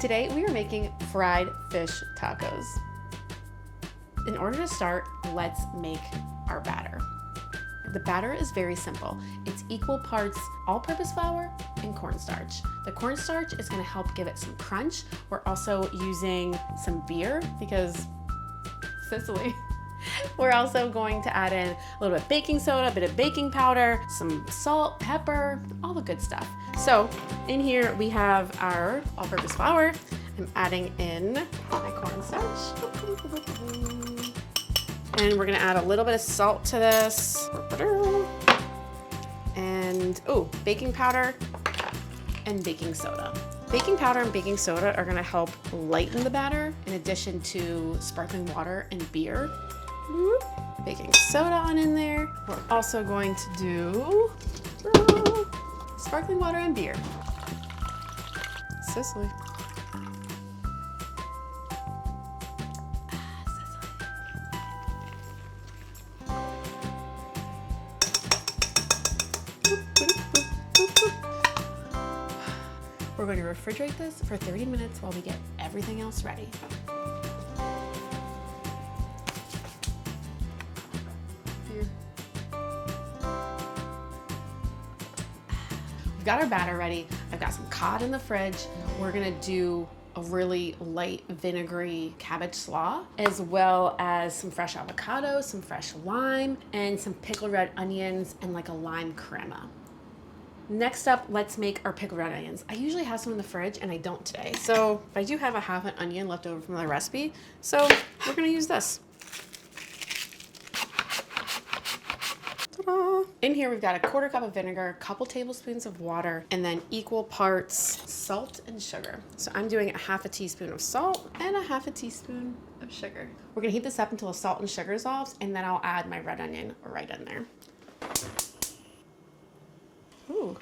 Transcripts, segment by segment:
Today we are making fried fish tacos. In order to start, let's make our batter. The batter is very simple. It's equal parts all-purpose flour and cornstarch. The cornstarch is going to help give it some crunch. We're also using some beer because Sicily. We're also going to add in a little bit of baking soda, a bit of baking powder, some salt, pepper, all the good stuff. So in here we have our all-purpose flour. I'm adding in my cornstarch. And we're gonna add a little bit of salt to this. And baking powder and baking soda. Baking powder and baking soda are gonna help lighten the batter in addition to sparkling water and beer. Baking soda on in there. We're also going to do sparkling water and beer. Sicily. We're going to refrigerate this for 30 minutes while we get everything else ready. Here. We've got our batter ready. I've got some cod in the fridge. We're gonna do a really light vinegary cabbage slaw, as well as some fresh avocado, some fresh lime, and some pickled red onions and like a lime crema. Next up, let's make our pickled red onions. I usually have some in the fridge and I don't today. So I do have a half an onion left over from the recipe. So we're gonna use this. Ta-da! In here, we've got a 1/4 cup of vinegar, a couple tablespoons of water, and then equal parts salt and sugar. So I'm doing a 1/2 teaspoon of salt and a 1/2 teaspoon of sugar. We're gonna heat this up until the salt and sugar dissolves, and then I'll add my red onion right in there. Ooh,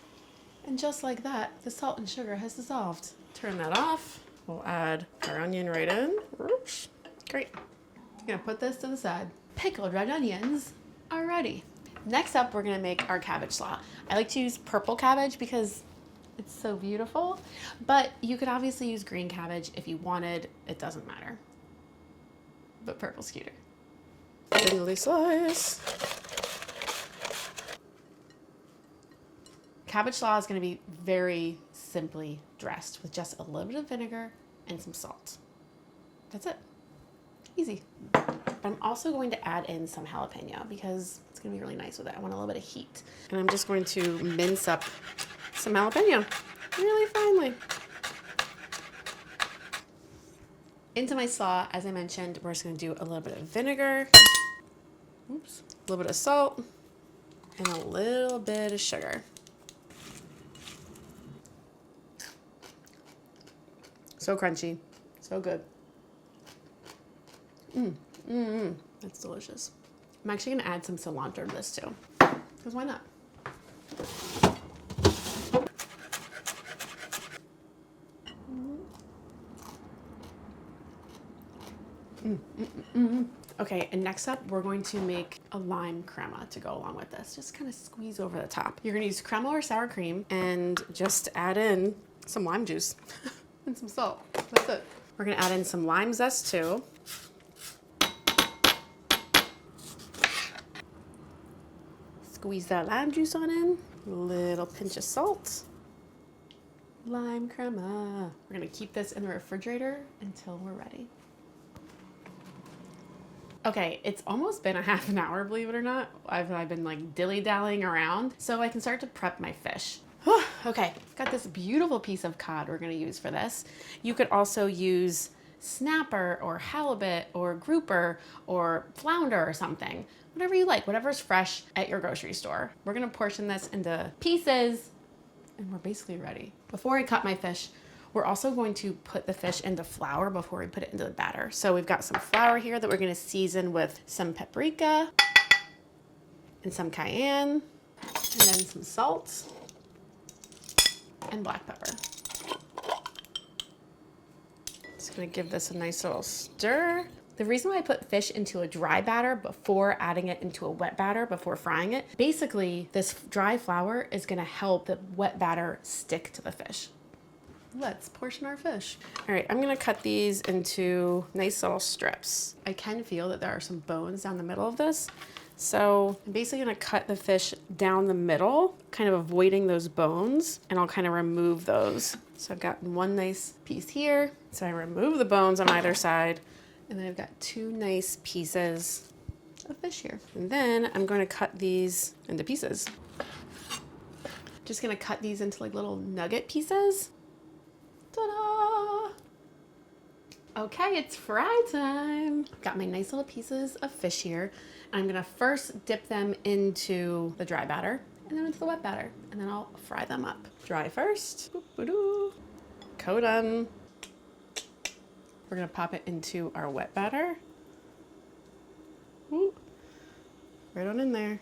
and just like that, the salt and sugar has dissolved. Turn that off. We'll add our onion right in. Oops. Great. I'm gonna put this to the side. Pickled red onions are ready. Next up, we're gonna make our cabbage slaw. I like to use purple cabbage because it's so beautiful, but you could obviously use green cabbage if you wanted. It doesn't matter, but purple's cuter. Thinly slice. Cabbage slaw is going to be very simply dressed with just a little bit of vinegar and some salt. That's it. Easy. But I'm also going to add in some jalapeno because it's going to be really nice with it. I want a little bit of heat. And I'm just going to mince up some jalapeno really finely. Into my slaw, as I mentioned, we're just going to do a little bit of vinegar, a little bit of salt, and a little bit of sugar. So crunchy, so good. That's delicious. I'm actually gonna add some cilantro to this too, because why not? Okay, and next up, we're going to make a lime crema to go along with this. Just kind of squeeze over the top. You're gonna use crema or sour cream and just add in some lime juice. And some salt. That's it. We're gonna add in some lime zest too. Squeeze that lime juice on in. A little pinch of salt. Lime crema. We're gonna keep this in the refrigerator until we're ready. Okay, it's almost been a half an hour, believe it or not. I've been like dilly-dallying around so I can start to prep my fish. Okay, got this beautiful piece of cod we're gonna use for this. You could also use snapper or halibut or grouper or flounder or something. Whatever you like, whatever's fresh at your grocery store. We're gonna portion this into pieces and we're basically ready. Before I cut my fish, we're also going to put the fish into flour before we put it into the batter. So we've got some flour here that we're gonna season with some paprika and some cayenne and then some salt and black pepper. Just gonna give this a nice little stir. The reason why I put fish into a dry batter before adding it into a wet batter before frying it, basically this dry flour is gonna help the wet batter stick to the fish. let's portion our fish. All right, I'm gonna cut these into nice little strips. I can feel that there are some bones down the middle of this. So I'm basically gonna cut the fish down the middle, kind of avoiding those bones, and I'll kind of remove those. So I've got one nice piece here. So I remove the bones on either side, and then I've got two nice pieces of fish here. And then I'm going to cut these into pieces. Just gonna cut these into like little nugget pieces. Ta-da! Okay, it's fry time. I've got my nice little pieces of fish here. I'm gonna first dip them into the dry batter and then into the wet batter, and then I'll fry them up. Dry first. Boop-a-doo. Coat them. We're gonna pop it into our wet batter. Ooh. Right on in there.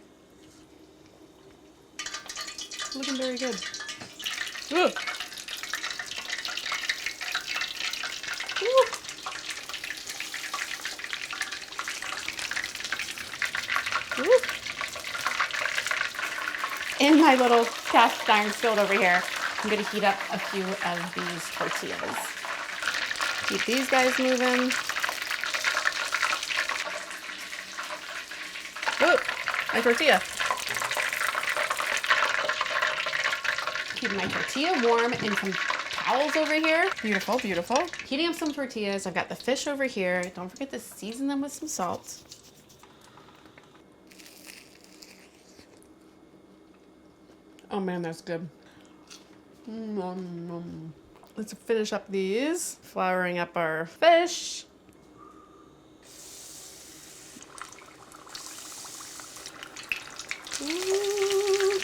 Looking very good. Ooh. Ooh. Ooh. In my little cast iron skillet over here, I'm gonna heat up a few of these tortillas. Keep these guys moving. Ooh, my tortilla. Keep my tortilla warm in some towels over here. Beautiful, beautiful. Heating up some tortillas. I've got the fish over here. Don't forget to season them with some salt. Oh man, that's good. Let's finish up these. Flouring up our fish. Ooh.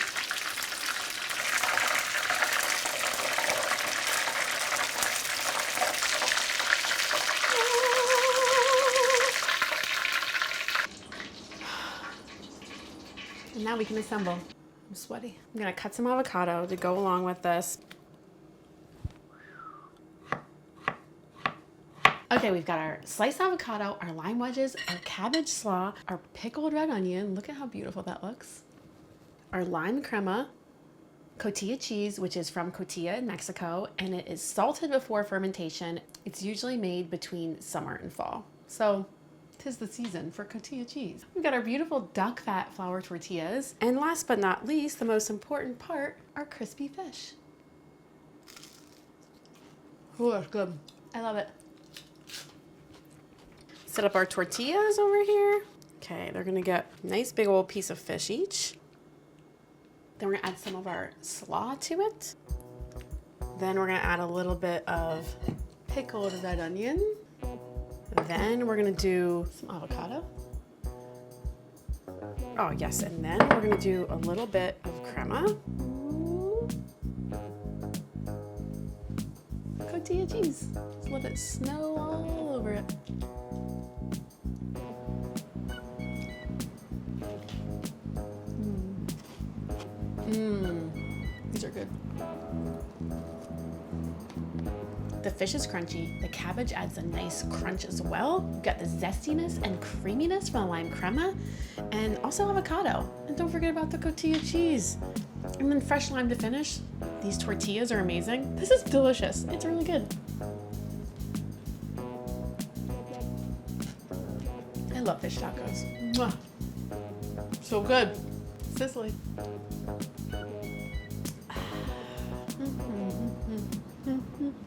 And now we can assemble. I'm sweaty. I'm gonna cut some avocado to go along with this. Okay, we've got our sliced avocado, our lime wedges, our cabbage slaw, our pickled red onion. Look at how beautiful that looks. Our lime crema, cotija cheese, which is from Cotija in Mexico, and it is salted before fermentation. It's usually made between summer and fall. So 'tis the season for cotija cheese. We've got our beautiful duck fat flour tortillas. And last but not least, the most important part, our crispy fish. Oh, that's good. I love it. Set up our tortillas over here. Okay, they're gonna get a nice big old piece of fish each. Then we're gonna add some of our slaw to it. Then we're gonna add a little bit of pickled red onion. Then we're gonna do some avocado. Oh yes, and then we're gonna do a little bit of crema. Cotija cheese. Just let it snow all over it. These are good. The fish is crunchy. The cabbage adds a nice crunch as well. You've got the zestiness and creaminess from the lime crema, and also avocado. And don't forget about the cotija cheese. And then fresh lime to finish. These tortillas are amazing. This is delicious. It's really good. I love fish tacos. Mwah. So good. Sicily.